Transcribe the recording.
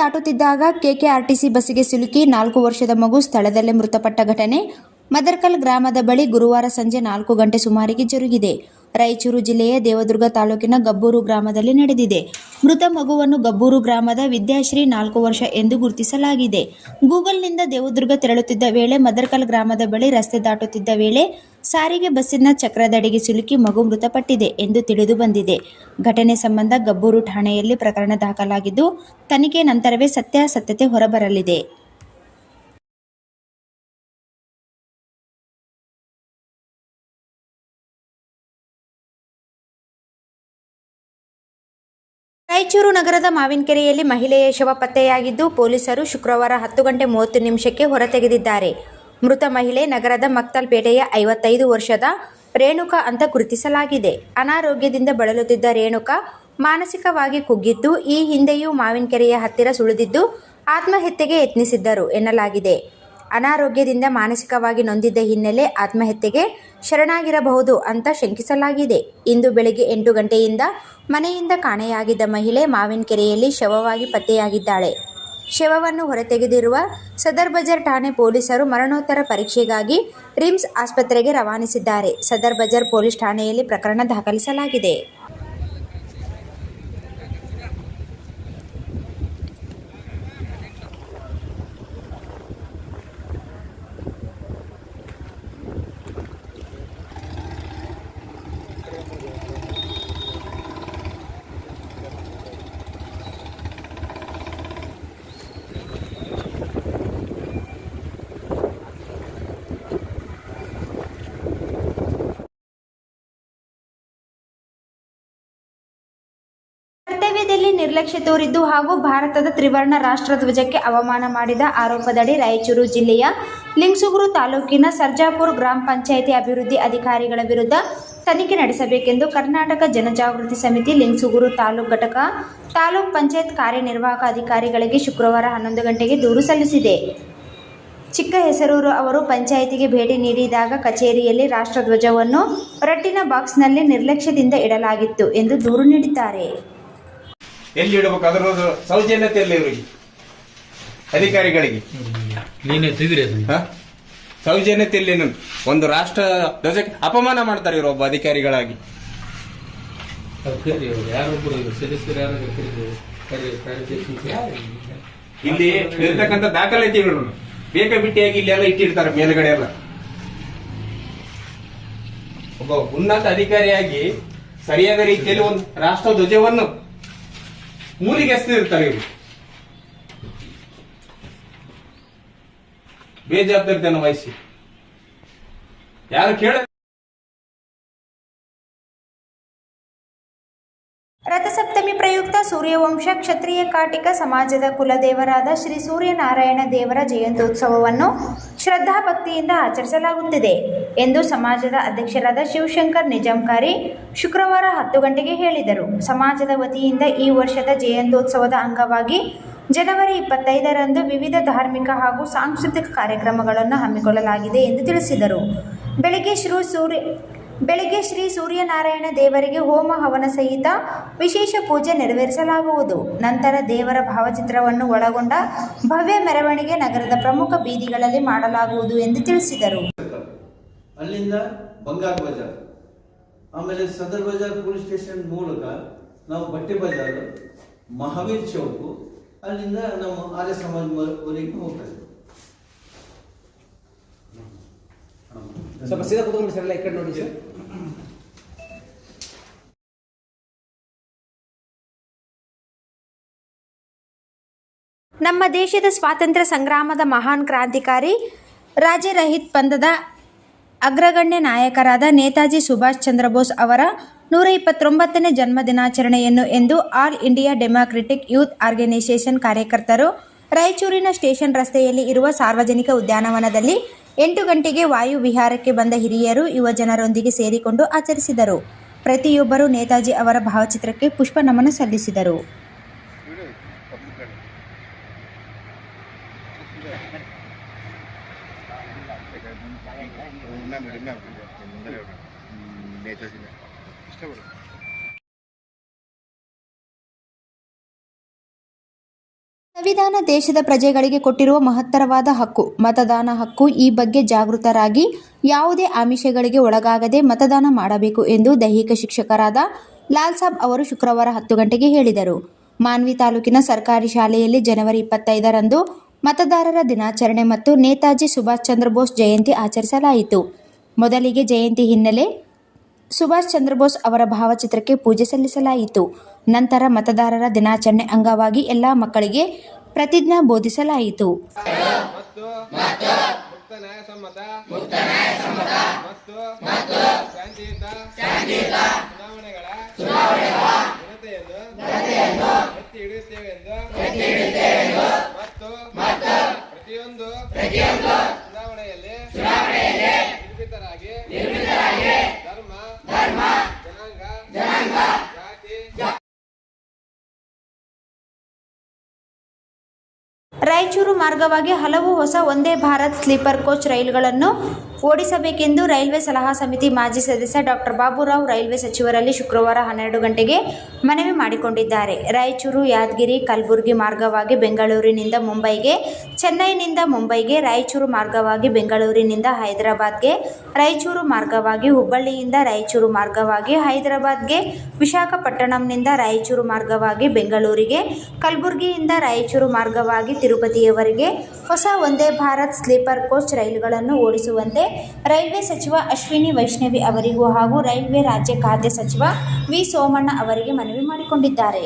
ದಾಟುತ್ತಿದ್ದಾಗ KKRTC ಬಸ್ಸಿಗೆ ಸಿಲುಕಿ 4 ವರ್ಷದ ಮಗು ಸ್ಥಳದಲ್ಲೇ ಮೃತಪಟ್ಟ ಘಟನೆ ಮದರ್ಕಲ್ ಗ್ರಾಮದ ಬಳಿ ಗುರುವಾರ ಸಂಜೆ 4 ಗಂಟೆ ಸುಮಾರಿಗೆ ಜರುಗಿದೆ. ರಾಯಚೂರು ಜಿಲ್ಲೆಯ ದೇವದುರ್ಗ ತಾಲೂಕಿನ ಗಬ್ಬೂರು ಗ್ರಾಮದಲ್ಲಿ ನಡೆದಿದೆ. ಮೃತ ಮಗುವನ್ನು ಗಬ್ಬೂರು ಗ್ರಾಮದ ವಿದ್ಯಾಶ್ರೀ 4 ವರ್ಷ ಎಂದು ಗುರುತಿಸಲಾಗಿದೆ. ಗೂಗಲ್ನಿಂದ ದೇವದುರ್ಗ ತೆರಳುತ್ತಿದ್ದ ವೇಳೆ ಮದರ್ಕಲ್ ಗ್ರಾಮದ ಬಳಿ ರಸ್ತೆ ದಾಟುತ್ತಿದ್ದ ವೇಳೆ ಸಾರಿಗೆ ಬಸ್ಸಿನ ಚಕ್ರದಡಿಗೆ ಸಿಲುಕಿ ಮಗು ಮೃತಪಟ್ಟಿದೆ ಎಂದು ತಿಳಿದು ಬಂದಿದೆ. ಘಟನೆ ಸಂಬಂಧ ಗಬ್ಬೂರು ಠಾಣೆಯಲ್ಲಿ ಪ್ರಕರಣ ದಾಖಲಾಗಿದ್ದು, ತನಿಖೆ ನಂತರವೇ ಸತ್ಯಾಸತ್ಯತೆ ಹೊರಬರಲಿದೆ. ರಾಯಚೂರು ನಗರದ ಮಾವಿನಕೆರೆಯಲ್ಲಿ ಮಹಿಳೆಯ ಶವ ಪತ್ತೆಯಾಗಿದ್ದು, ಪೊಲೀಸರು ಶುಕ್ರವಾರ 10 ಗಂಟೆ 30 ನಿಮಿಷಕ್ಕೆ ಹೊರತೆಗೆದಿದ್ದಾರೆ. ಮೃತ ಮಹಿಳೆ ನಗರದ ಮಕ್ತಲ್ ಪೇಟೆಯ 55 ವರ್ಷದ ರೇಣುಕಾ ಅಂತ ಗುರುತಿಸಲಾಗಿದೆ. ಅನಾರೋಗ್ಯದಿಂದ ಬಳಲುತ್ತಿದ್ದ ರೇಣುಕಾ ಮಾನಸಿಕವಾಗಿ ಕುಗ್ಗಿದ್ದು, ಈ ಹಿಂದೆಯೂ ಮಾವಿನಕೆರೆಯ ಹತ್ತಿರ ಸುಳಿದಿದ್ದು ಆತ್ಮಹತ್ಯೆಗೆ ಯತ್ನಿಸಿದ್ದರು ಎನ್ನಲಾಗಿದೆ. ಅನಾರೋಗ್ಯದಿಂದ ಮಾನಸಿಕವಾಗಿ ನೊಂದಿದ್ದ ಹಿನ್ನೆಲೆ ಆತ್ಮಹತ್ಯೆಗೆ ಶರಣಾಗಿರಬಹುದು ಅಂತ ಶಂಕಿಸಲಾಗಿದೆ. ಇಂದು ಬೆಳಗ್ಗೆ 8 ಗಂಟೆಯಿಂದ ಮನೆಯಿಂದ ಕಾಣೆಯಾಗಿದ್ದ ಮಹಿಳೆ ಮಾವಿನಕೆರೆಯಲ್ಲಿ ಶವವಾಗಿ ಪತ್ತೆಯಾಗಿದ್ದಾಳೆ. ಶವವನ್ನು ಹೊರತೆಗೆದಿರುವ ಸದರ್ ಬಜಾರ್ ಠಾಣೆ ಪೊಲೀಸರು ಮರಣೋತ್ತರ ಪರೀಕ್ಷೆಗಾಗಿ ರಿಮ್ಸ್ ಆಸ್ಪತ್ರೆಗೆ ರವಾನಿಸಿದ್ದಾರೆ. ಸದರ್ ಬಜಾರ್ ಪೊಲೀಸ್ ಠಾಣೆಯಲ್ಲಿ ಪ್ರಕರಣ ದಾಖಲಿಸಲಾಗಿದೆ. ಕರ್ತವ್ಯದಲ್ಲಿ ನಿರ್ಲಕ್ಷ್ಯ ತೋರಿದ್ದು ಹಾಗೂ ಭಾರತದ ತ್ರಿವರ್ಣ ರಾಷ್ಟ್ರಧ್ವಜಕ್ಕೆ ಅವಮಾನ ಮಾಡಿದ ಆರೋಪದಡಿ ರಾಯಚೂರು ಜಿಲ್ಲೆಯ ಲಿಂಗಸೂಗೂರು ತಾಲೂಕಿನ ಸರ್ಜಾಪುರ ಗ್ರಾಮ ಪಂಚಾಯಿತಿ ಅಭಿವೃದ್ಧಿ ಅಧಿಕಾರಿಗಳ ವಿರುದ್ಧ ತನಿಖೆ ನಡೆಸಬೇಕೆಂದು ಕರ್ನಾಟಕ ಜನಜಾಗೃತಿ ಸಮಿತಿ ಲಿಂಗಸೂಗೂರು ತಾಲೂಕು ಘಟಕ ತಾಲೂಕ್ ಪಂಚಾಯತ್ ಕಾರ್ಯನಿರ್ವಾಹಕ ಅಧಿಕಾರಿಗಳಿಗೆ ಶುಕ್ರವಾರ 11 ಗಂಟೆಗೆ ದೂರು ಸಲ್ಲಿಸಿದೆ. ಚಿಕ್ಕಹೆಸರೂರು ಅವರು ಪಂಚಾಯಿತಿಗೆ ಭೇಟಿ ನೀಡಿದಾಗ ಕಚೇರಿಯಲ್ಲಿ ರಾಷ್ಟ್ರಧ್ವಜವನ್ನು ರಟ್ಟಿನ ಬಾಕ್ಸ್ನಲ್ಲಿ ನಿರ್ಲಕ್ಷ್ಯದಿಂದ ಇಡಲಾಗಿತ್ತು ಎಂದು ದೂರು ನೀಡಿದ್ದಾರೆ. ಎಲ್ಲಿ ಇಡಬೇಕು ಅದರ ಸೌಜನ್ಯತೆ ಎಲ್ಲ ಇವರಿಗೆ ಅಧಿಕಾರಿಗಳಿಗೆ ಸೌಜನ್ಯತೆಯಲ್ಲಿ ಒಂದು ರಾಷ್ಟ್ರ ಧ್ವಜಕ್ಕೆ ಅಪಮಾನ ಮಾಡ್ತಾರೆ ಇವರು ಒಬ್ಬ ಅಧಿಕಾರಿಗಳಾಗಿ. ಇಲ್ಲಿ ಇರ್ತಕ್ಕಂಥ ದಾಖಲಾತಿಗಳು ಬೇಕಾಬಿಟ್ಟಿಯಾಗಿ ಇಲ್ಲಿ ಎಲ್ಲ ಇಟ್ಟಿರ್ತಾರೆ ಮೇಲ್ಗಡೆ ಎಲ್ಲ. ಒಬ್ಬ ಉನ್ನತ ಅಧಿಕಾರಿಯಾಗಿ ಸರಿಯಾದ ರೀತಿಯಲ್ಲಿ ಒಂದು ರಾಷ್ಟ್ರ ಧ್ವಜವನ್ನು ಮೂಲಿಗೆ ಎಸೆದಿರ್ತಾರೆ ಇವರು. ಬೇಜವಾಬ್ದಾರಿತನ ವಹಿಸಿ ಯಾರು ಕೇಳ. ರಥಸಪ್ತಮಿ ಪ್ರಯುಕ್ತ ಸೂರ್ಯವಂಶ ಕ್ಷತ್ರಿಯ ಕಾಟಿಕ ಸಮಾಜದ ಕುಲದೇವರಾದ ಶ್ರೀ ಸೂರ್ಯನಾರಾಯಣ ದೇವರ ಜಯಂತ್ಯೋತ್ಸವವನ್ನು ಶ್ರದ್ಧಾಭಕ್ತಿಯಿಂದ ಆಚರಿಸಲಾಗುತ್ತಿದೆ ಎಂದು ಸಮಾಜದ ಅಧ್ಯಕ್ಷರಾದ ಶಿವಶಂಕರ್ ನಿಜಾಂಕಾರಿ ಶುಕ್ರವಾರ 10 ಗಂಟೆಗೆ ಹೇಳಿದರು. ಸಮಾಜದ ವತಿಯಿಂದ ಈ ವರ್ಷದ ಜಯಂತ್ಯೋತ್ಸವದ ಅಂಗವಾಗಿ ಜನವರಿ 25ರಂದು ವಿವಿಧ ಧಾರ್ಮಿಕ ಹಾಗೂ ಸಾಂಸ್ಕೃತಿಕ ಕಾರ್ಯಕ್ರಮಗಳನ್ನು ಹಮ್ಮಿಕೊಳ್ಳಲಾಗಿದೆ ಎಂದು ತಿಳಿಸಿದರು. ಬೆಳಗ್ಗೆ ಶ್ರೀ ಸೂರ್ಯನಾರಾಯಣ ದೇವರಿಗೆ ಹೋಮ ಹವನ ಸಹಿತ ವಿಶೇಷ ಪೂಜೆ ನೆರವೇರಿಸಲಾಗುವುದು. ನಂತರ ದೇವರ ಭಾವಚಿತ್ರವನ್ನು ಒಳಗೊಂಡ ಭವ್ಯ ಮೆರವಣಿಗೆ ನಗರದ ಪ್ರಮುಖ ಬೀದಿಗಳಲ್ಲಿ ಮಾಡಲಾಗುವುದು ಎಂದು ತಿಳಿಸಿದರು. ಅಲ್ಲಿಂದ ಬಂಗಾರ್ ಬಜಾರ್, ಆಮೇಲೆ ಸದರ್ ಬಜಾರ್ ಪೊಲೀಸ್ ಸ್ಟೇಷನ್ ಮೂಲಕ ನಾವು ಬಟ್ಟೆ ಬಜಾರ್, ಮಹಾವೀರ್ ಚೌಕ್, ಅಲ್ಲಿಂದ ನಮ್ಮ ಆರ್ಯ ಸಮಾಜವರೆಗೆ ಹೋಗ್ತದೆ. ಸ್ವಲ್ಪ ಸೀದಾ ಕೂತ್ಕೊಂಡು ಸರ್, ಈ ಕಡೆ ನೋಡಿ ಸರ್. ನಮ್ಮ ದೇಶದ ಸ್ವಾತಂತ್ರ್ಯ ಸಂಗ್ರಾಮದ ಮಹಾನ್ ಕ್ರಾಂತಿಕಾರಿ ರಾಜ್ಯರಹಿತ ಪಂಥದ ಅಗ್ರಗಣ್ಯ ನಾಯಕರಾದ ನೇತಾಜಿ ಸುಭಾಷ್ ಚಂದ್ರ ಬೋಸ್ ಅವರ 129ನೇ ಜನ್ಮ ದಿನಾಚರಣೆಯನ್ನು ಎಂದು All India Democratic Youth Organisation ಕಾರ್ಯಕರ್ತರು ರಾಯಚೂರಿನ ಸ್ಟೇಷನ್ ರಸ್ತೆಯಲ್ಲಿ ಇರುವ ಸಾರ್ವಜನಿಕ ಉದ್ಯಾನವನದಲ್ಲಿ 8 ಗಂಟೆಗೆ ವಾಯು ವಿಹಾರಕ್ಕೆ ಬಂದ ಹಿರಿಯರು ಯುವಜನರೊಂದಿಗೆ ಸೇರಿಕೊಂಡು ಆಚರಿಸಿದರು. ಪ್ರತಿಯೊಬ್ಬರು ನೇತಾಜಿ ಅವರ ಭಾವಚಿತ್ರಕ್ಕೆ ಪುಷ್ಪ ನಮನ ಸಲ್ಲಿಸಿದರು. ಸಂವಿಧಾನ ದೇಶದ ಪ್ರಜೆಗಳಿಗೆ ಕೊಟ್ಟಿರುವ ಮಹತ್ತರವಾದ ಹಕ್ಕು. ಮತದಾನ ಹಕ್ಕು. ಈ ಬಗ್ಗೆ ಜಾಗೃತರಾಗಿ ಯಾವುದೇ ಆಮಿಷಗಳಿಗೆ ಒಳಗಾಗದೆ ಮತದಾನ ಮಾಡಬೇಕು ಎಂದು ದೈಹಿಕ ಶಿಕ್ಷಕರಾದ ಲಾಲ್ ಸಾಬ್ ಅವರು ಶುಕ್ರವಾರ 10 ಗಂಟೆಗೆ ಹೇಳಿದರು. ಮಾನ್ವಿ ತಾಲೂಕಿನ ಸರ್ಕಾರಿ ಶಾಲೆಯಲ್ಲಿ ಜನವರಿ 25ರಂದು ಮತದಾರರ ದಿನಾಚರಣೆ ಮತ್ತು ನೇತಾಜಿ ಸುಭಾಷ್ ಚಂದ್ರ ಬೋಸ್ ಜಯಂತಿ ಆಚರಿಸಲಾಯಿತು. ಮೊದಲಿಗೆ ಜಯಂತಿ ಹಿನ್ನೆಲೆ ಸುಭಾಷ್ ಚಂದ್ರ ಬೋಸ್ ಅವರ ಭಾವಚಿತ್ರಕ್ಕೆ ಪೂಜೆ ಸಲ್ಲಿಸಲಾಯಿತು. ನಂತರ ಮತದಾರರ ದಿನಾಚರಣೆ ಅಂಗವಾಗಿ ಎಲ್ಲ ಮಕ್ಕಳಿಗೆ ಪ್ರತಿಜ್ಞಾ ಬೋಧಿಸಲಾಯಿತು. ಮತ್ತು ಮುಕ್ತ ನ್ಯಾಯಸಮ್ಮತ ಮತ್ತು ಶಾಂತಿಯುತ ಚುನಾವಣೆಗಳ ಘನತೆಯನ್ನು ಎತ್ತಿ ಹಿಡಿಯುತ್ತೇವೆ ಎಂದು ಮತ್ತು ಪ್ರತಿಯೊಂದು ಚುನಾವಣೆಯಲ್ಲಿ ನಿರ್ಭೀತರಾಗಿ ಧರ್ಮ ಜನಾಂಗ ಜಾತಿ ರಾಯಚೂರು ಮಾರ್ಗವಾಗಿ ಹಲವು ಹೊಸ ವಂದೇ ಭಾರತ್ ಸ್ಲೀಪರ್ ಕೋಚ್ ರೈಲುಗಳನ್ನು ಓಡಿಸಬೇಕೆಂದು ರೈಲ್ವೆ ಸಲಹಾ ಸಮಿತಿ ಮಾಜಿ ಸದಸ್ಯ ಡಾಕ್ಟರ್ ಬಾಬುರಾವ್ ರೈಲ್ವೆ ಸಚಿವರಲ್ಲಿ ಶುಕ್ರವಾರ 12 ಗಂಟೆಗೆ ಮನವಿ ಮಾಡಿಕೊಂಡಿದ್ದಾರೆ. ರಾಯಚೂರು, ಯಾದಗಿರಿ, ಕಲಬುರಗಿ ಮಾರ್ಗವಾಗಿ ಬೆಂಗಳೂರಿನಿಂದ ಮುಂಬೈಗೆ, ಚೆನ್ನೈನಿಂದ ಮುಂಬೈಗೆ, ರಾಯಚೂರು ಮಾರ್ಗವಾಗಿ ಬೆಂಗಳೂರಿನಿಂದ ಹೈದರಾಬಾದ್ಗೆ, ರಾಯಚೂರು ಮಾರ್ಗವಾಗಿ ಹುಬ್ಬಳ್ಳಿಯಿಂದ ರಾಯಚೂರು ಮಾರ್ಗವಾಗಿ ಹೈದರಾಬಾದ್ಗೆ, ವಿಶಾಖಪಟ್ಟಣಂನಿಂದ ರಾಯಚೂರು ಮಾರ್ಗವಾಗಿ ಬೆಂಗಳೂರಿಗೆ, ಕಲಬುರಗಿಯಿಂದ ರಾಯಚೂರು ಮಾರ್ಗವಾಗಿ ತಿರುಪತಿಯವರೆಗೆ ಹೊಸ ವಂದೇ ಭಾರತ್ ಸ್ಲೀಪರ್ ಕೋಚ್ ರೈಲುಗಳನ್ನು ಓಡಿಸುವಂತೆ ರೈಲ್ವೆ ಸಚಿವ ಅಶ್ವಿನಿ ವೈಷ್ಣವಿ ಅವರಿಗೂ ಹಾಗೂ ರೈಲ್ವೆ ರಾಜ್ಯ ಖಾತೆ ಸಚಿವ ವಿ ಸೋಮಣ್ಣ ಅವರಿಗೆ ಮನವಿ ಮಾಡಿಕೊಂಡಿದ್ದಾರೆ.